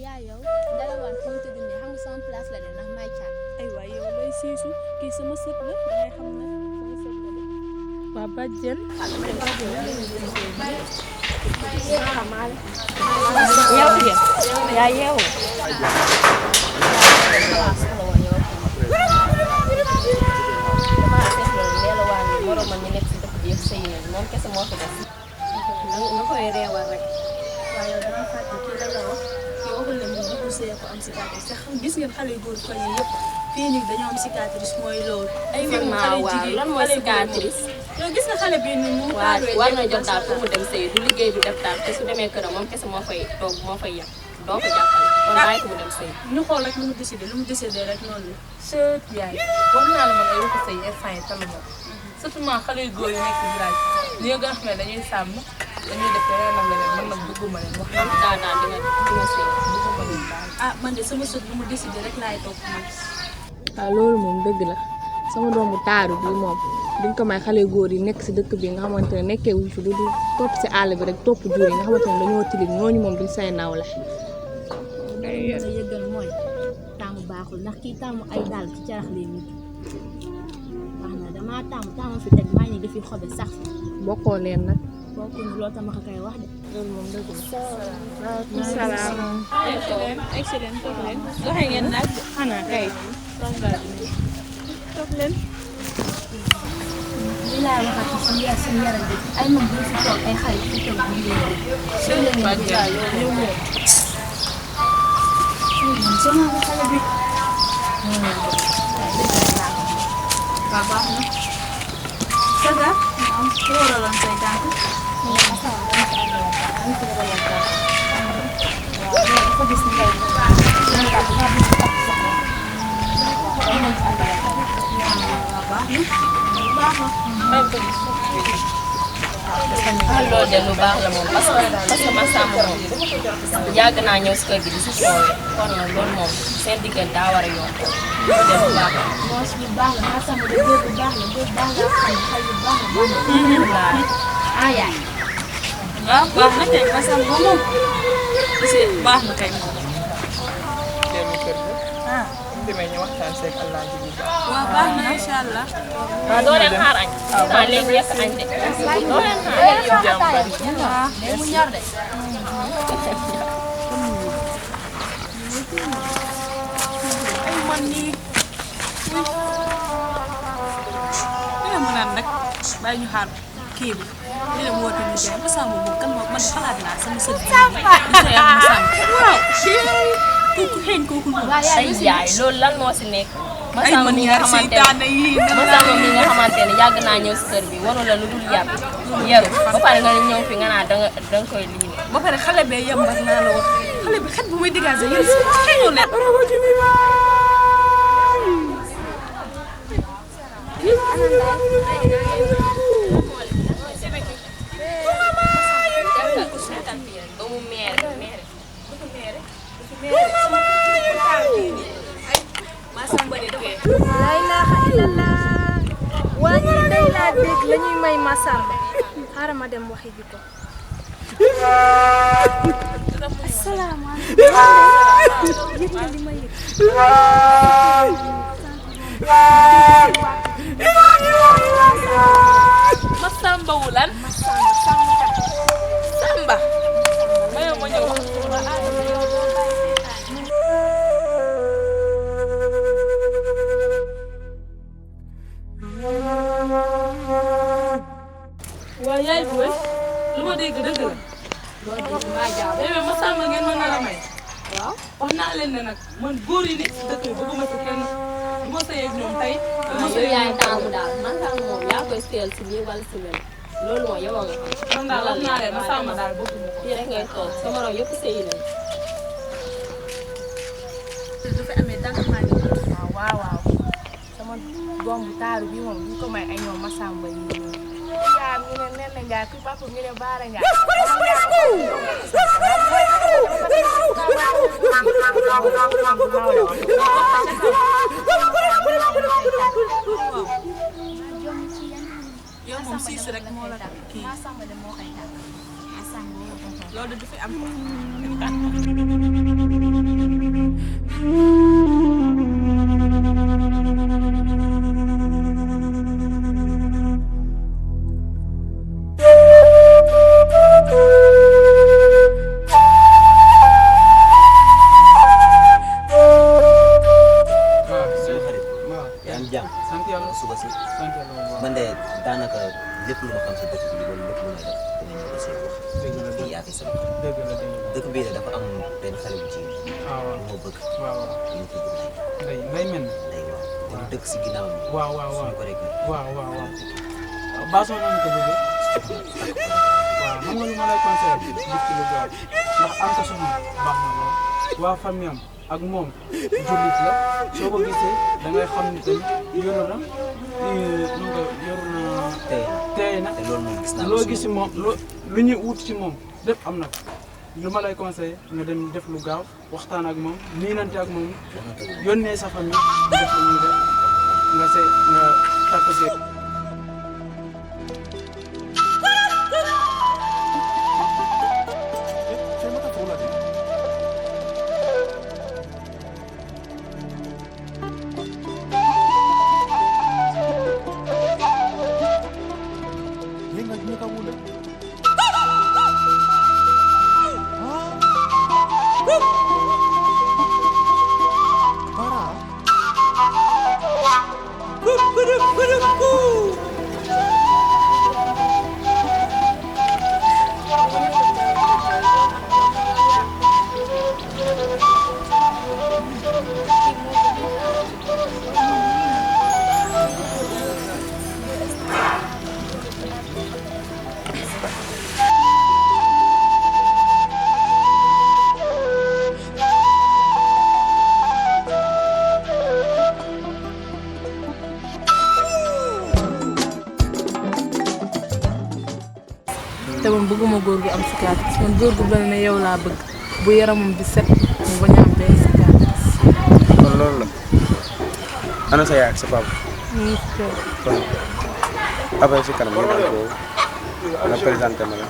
yaay yow dalawaan fu mu tëdd nii xam nga sama place la de ndax may caat. ay waay yow lay siisu kii sama sët la dangay xam ne sama sët la de. waa bàjjen. yow yaa yeewu. moromam ñi nekk si dëkk bi yëpp sëy nañu moom kese moo fi des. nga koy reewal rek. waaye yow dama fàtte kii la wax kii waxul ne moom bu sëyee ko am cicatrice sax gis ngeen xale yu góor fan yii yëpp fii nii dañoo am cicatrice mooy loolu. ay ñoom xale jigéen lan mooy cicatrice. yow gis nga xale bii nii mu taalee war na jot daal pour mu dem sëy du liggéey du def daal te su demee këram moom kese moo fay toog moo fay yem doo ko jàppale kon bàyyi ko mu dem sëy. ñu xool rek lu mu décidé rek noonu la. sët yaay war naa la mën ay waxu sëy instant yi tamit moom surtout maa xale yu góor yi nekk ci village ñi nga gën a xam ne dañuy sàmm dañuy def leneen ak leneen man nag bëgguma leen wax daal di nga sëy bëgguma leen daal. ah man de sama sët lu mu décidé rek laay topp man. waaw loolu moom dëgg la sama doomu taaru bi moom duñ ko may xale góor yi nekk si dëkk bi nga xamante ne nekkee wuñ fi du topp si àll bi rek topp jur yi nga xamante ne dañoo tilim ñooñu moom duñ say naw la. li ma yëgal mooy taamu baaxul ndax kii taamu ay daal ci carax leen nit wax na damaa taamu fi teg maa ngi di fi xobe sax bokkoo leen nag. bokkuñu loo tax ma ko koy wax de. loolu moom dëgg la. salaam. excellent toog leen. doxe ngeen nag xanaa kay. toog leen. li laay waxaat ci suñu yaram bi ay mag bu fi toog ay xale fi toog bu ñu sama xale bi. waaw baax na. Saga. am lu waraloon say tànk. loolu de lu baax la moom parce que man sàmm moom yàgg naa ñëw si kër gi di si soowee kon nag loolu moom seen diggante daa war a yomb loolu de lu baax la. moos bu baax la maa sàmm de góor bu baax la góor baax la xam xale bu baax la ah yaay. waaw baax na kay ma sàmm ba moom. baax na kay moom. dellu kër ga. demee ñu waxtaan seeg Allah ji bu baax. waaw baax na incha allah. waaw doo leen xaar añ. waaw léegi yekk añ de doo leen xaar. jàmm bari. mu ñor de. ay man nii. dina mën naan nag bàyyi ñu xaar kii bi dina mu woote ñu jaay ba sàmm moom kan man xalaat naa sama sët bi. waaw. kooku xeeñ kooku noonu. ay yaay loolu lan moo si nekk. ay man ñaar seytaane yi Masamba mi nga xamante ne yàgg naa ñëw si kër bi wanu la lu dul yàpp yaru ba pare nga ñëw fi nga naa danga koy lii ba pare xale bee yambar naa la wax xale bi xet bu muy dégager yéen si xeeñu leen. ba mu meere Masamba de kee. la ilaha illallah waa ñi day laa dégg la ñuy may Masamba xaaral ma dem waxi ji ko. asalaamaaleykum. yëg nga li ma yëg. Masamba wulan. Samba. mayoo ma ñëw wax. waaw yaay booy lu ma dégg dëgg la. loolu Masamba ngeen mën na la may. waaw wax naa leen ne nag man góor yi nekk si dëkk bi bëgguma si kenn du ma sëy ak ñoom tey. yow yaay taamu daal man taamu moom yaa koy seel si lii wala si mel loolu moom yow nga xam. man daal wax naa leen Masamba daal bëgguma ko. fii rek ngay toog sa morom yëpp sëy nañ. du fi amee danga maa ngi waaw waaw sama doom bu taaru bi moom duñ ko may ay ñoom Masamba yi yaa mi ne Nene Ndiaye ku papa mi ne Baara Ndiaye yow moom siis rek moo la kii. Masamba de moo koy dàq. Masamba moo ko loolu du fi am. suba si man de daanaka lépp lu ma xam si dëkk bi wala lépp lu may def dinañ ma ko siy wax. fii yaa fi sama dëkk bii dafa am benn xale bu jigéen. bu ma bëgg. ñu tudd Ndeye. Ndeye mel na. Ndeye waaw te ñu dëkk si ginnaaw bi. waaw suñu ko rek. waaw. baasoo nañu ko bëggee. waaw xam nga lu ma lay conseillé gis ci lu gaaw ndax am ko soxna baax na lool waa famille am ak moom jullit la soo ko gisee da ngay xam ni tamit yoru na teey na te loolu moom gis naa loo gis si moom lu ñuy wut ci moom lépp am na ko lu ma lay conseillé nga dem def lu gaaw waxtaan ak moom niinante ak moom yónnee sa famille nga def lu ñuy def nga takk see. te man bëgguma góor gu am cicatrice man góor gu mel ne yow laa bëgg bu yaramam di set mu bañ a am benn cicatrice. kon loolu la ana sa yaay ak sa papa. ñu ngi si kër. kon après si kanam ñu naan ko nga présenté ma la.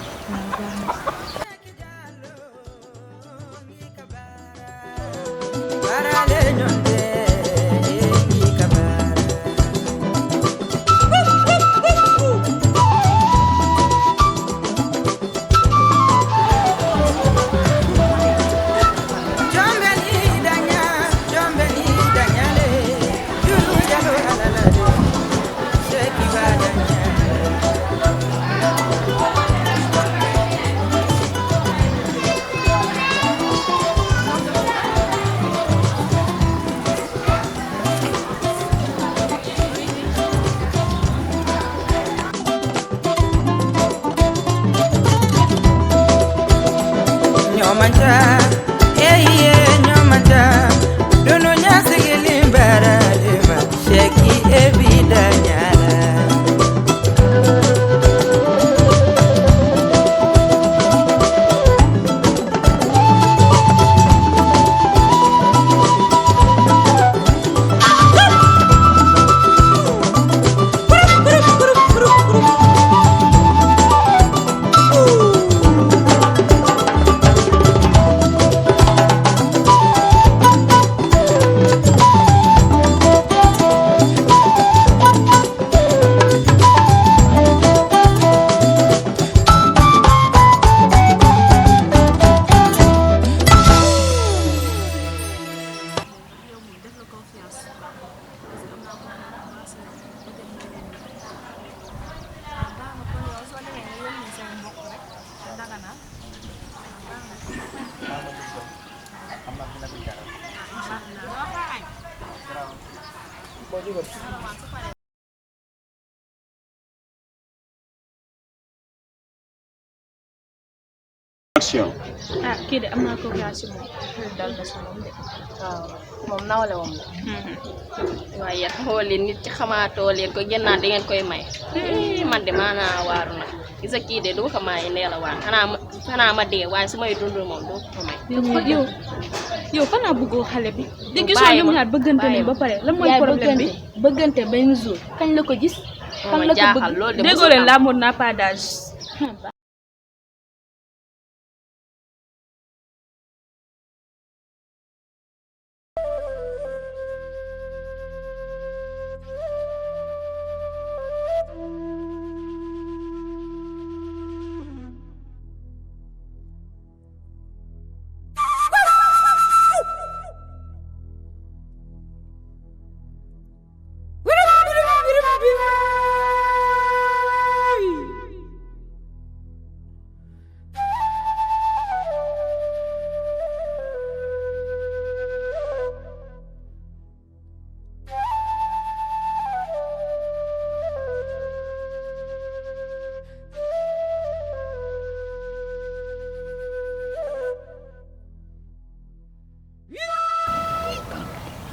ah kii de am naa coopération moom dal na si moom de. waaw moom nawle woon la. waaye yéen xamoo leen nit ci xamaatoo leen ko gën naan da ngeen koy may. man de maanaa waaru nag gis nga kii de du ko may nee la waan xanaa ma dee waaye su may dund moom du ko may. yow fan laa bëggoo xale bi. di gisoo ñoom ñaar bëggante nañ ba pare lan mooy problème bi. bëggante benn jour kañ la ko gis. fan la ko bëgg déggoo leen la mode n'a pas d'âge.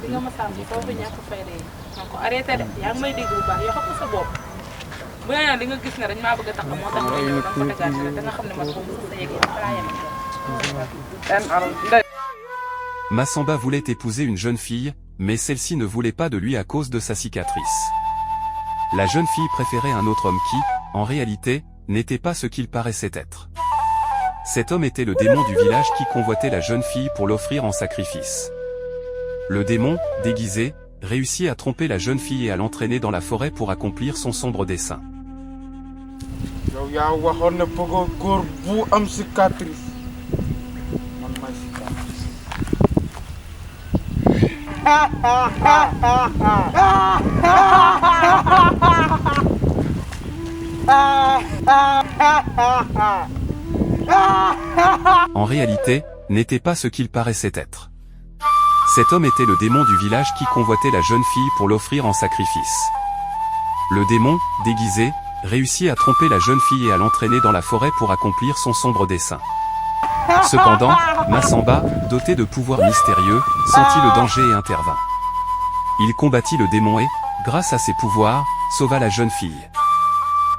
di nga ma sàmm soo fi ñàkk fay de donc arrêté de yaa ngi may dégg bu baax yoo xam nga sa bopp bu nee li nga gis ne dañ maa bëgg a tax moo tax nga ñëw da nga ko tegaat da nga xam ne man moom sa yëgee balaa yem Massamba voulait épouser une jeune fille, mais celle-ci ne voulait pas de lui à cause de sa cicatrice. La jeune fille préférait un autre homme qui, en réalité, n'était pas ce qu'il paraissait être. Cet homme était le démon du village qui convoitait la jeune fille pour l'offrir en sacrifice. Le démon, déguisé, réussit à tromper la jeune fille et à l'entraîner dans la forêt pour accomplir son sombre dessein. yow yaa waxoon ne bëggoo góor bu am cicatrice man maay cicatrice. En réalité, n'était pas ce qu'il paraissait être. Cet homme était le démon du village qui convoitait la jeune fille pour l'offrir en sacrifice. Le démon, déguisé, réussit à tromper la jeune fille et à l'entraîner dans la forêt pour accomplir son sombre dessein. Cependant, Massamba, doté de pouvoirs mystérieux, sentit le danger et intervint. Il combattit le démon et, grâce à ses pouvoirs, sauva la jeune fille.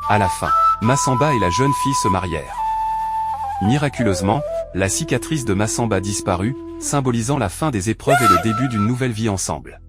À la fin, Massamba et la jeune fille se marièrent. Miraculeusement, la cicatrice de Massamba disparut, symbolisant la fin des épreuves et le début d'une nouvelle vie ensemble.